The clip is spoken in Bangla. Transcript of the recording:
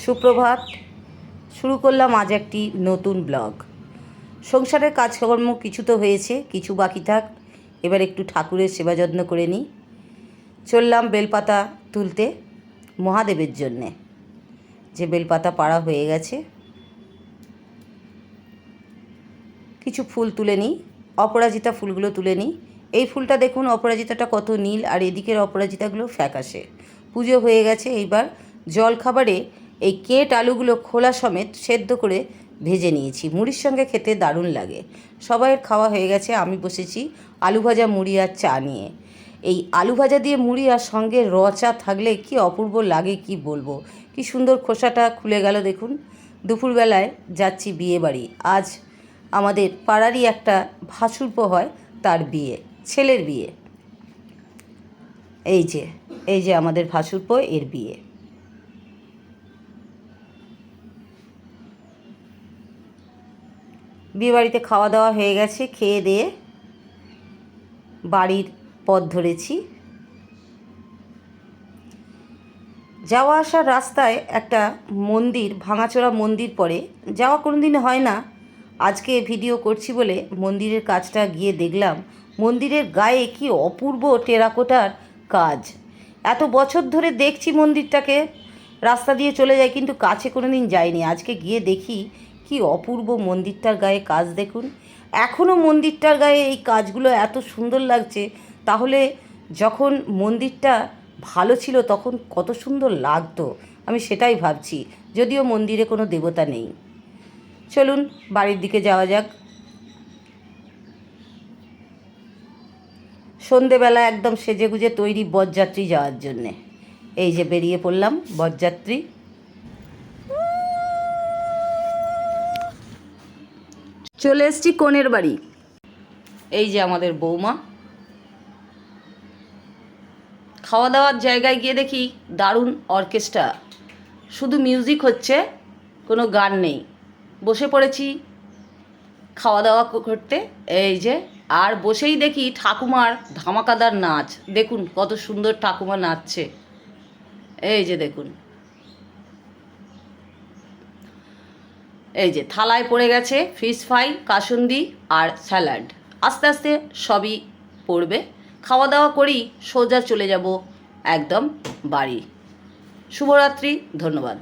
সুপ্রভাত। শুরু করলাম আজ একটি নতুন ব্লগ। সংসারের কাজকর্ম কিছু তো হয়েছে, কিছু বাকি থাক। এবার একটু ঠাকুরের সেবা যত্ন করে নিই। চললাম বেলপাতা তুলতে মহাদেবের জন্যে। যে বেলপাতা পাড়া হয়ে গেছে, কিছু ফুল তুলে নিই। অপরাজিতা ফুলগুলো তুলে নিই। এই ফুলটা দেখুন, অপরাজিতাটা কত নীল, আর এদিকের অপরাজিতাগুলো ফ্যাকাশে। পুজো হয়ে গেছে। এইবার জলখাবারে এই কেট আলুগুলো খোলা সমেত সেদ্ধ করে ভেজে নিয়েছি। মুড়ির সঙ্গে খেতে দারুণ লাগে। সবাইয়ের খাওয়া হয়ে গেছে, আমি বসেছি আলু ভাজা, মুড়ি আর চা নিয়ে। এই আলু ভাজা দিয়ে মুড়ি আর সঙ্গে র চা থাকলে কি অপূর্ব লাগে, কি বলবো। কি সুন্দর খোসাটা খুলে গেল দেখুন। দুপুরবেলায় যাচ্ছি বিয়ে বাড়ি। আজ আমাদের পাড়ারই একটা ভাসুরপো হয়, তার বিয়ে, ছেলের বিয়ে। এই যে আমাদের ভাসুরপো, এর বিয়ে। বিয়ে বাড়িতে খাওয়া দাওয়া হয়ে গেছে। খেয়ে দিয়ে বাড়ির পথ ধরেছি। যাওয়া আসার রাস্তায় একটা মন্দির, ভাঙাচোরা মন্দির পড়ে। যাওয়া কোনো দিন হয় না, আজকে ভিডিও করছি বলে মন্দিরের কাজটা গিয়ে দেখলাম। মন্দিরের গায়ে কি অপূর্ব টেরাকোটার কাজ। এত বছর ধরে দেখছি মন্দিরটাকে, রাস্তা দিয়ে চলে যাই, কিন্তু কাছে কোনো দিন যাইনি। আজকে গিয়ে দেখি কি অপূর্ব মন্দিরটার গায়ে কাজ দেখুন। এখনও মন্দিরটার গায়ে এই কাজগুলো এত সুন্দর লাগছে। তাহলে যখন মন্দিরটা ভালো ছিল তখন কত সুন্দর লাগতো, আমি সেটাই ভাবছি। যদিও মন্দিরে কোনো দেবতা নেই। চলুন বাড়ির দিকে যাওয়া যাক। সন্ধেবেলা একদম সেজেগুজে তৈরি বরযাত্রী যাওয়ার জন্যে। এই যে বেরিয়ে পড়লাম বরযাত্রী। চলে এসছি কনের বাড়ি। এই যে আমাদের বৌমা। খাওয়া দাওয়ার জায়গায় গিয়ে দেখি দারুণ অর্কেস্ট্রা, শুধু মিউজিক হচ্ছে, কোনো গান নেই। বসে পড়েছি খাওয়া দাওয়া করতে। এই যে, আর বসেই দেখি ঠাকুমার ধামাকাদার নাচ। দেখুন কত সুন্দর ঠাকুমা নাচছে। এই যে দেখুন, এই যে থালায় পড়ে গেছে ফিশ ফ্রাই, কাসুন্দি আর স্যালাড। আস্তে আস্তে সবই পড়বে। খাওয়া দাওয়া করি, সোজা চলে যাব একদম বাড়ি। শুভরাত্রি, ধন্যবাদ।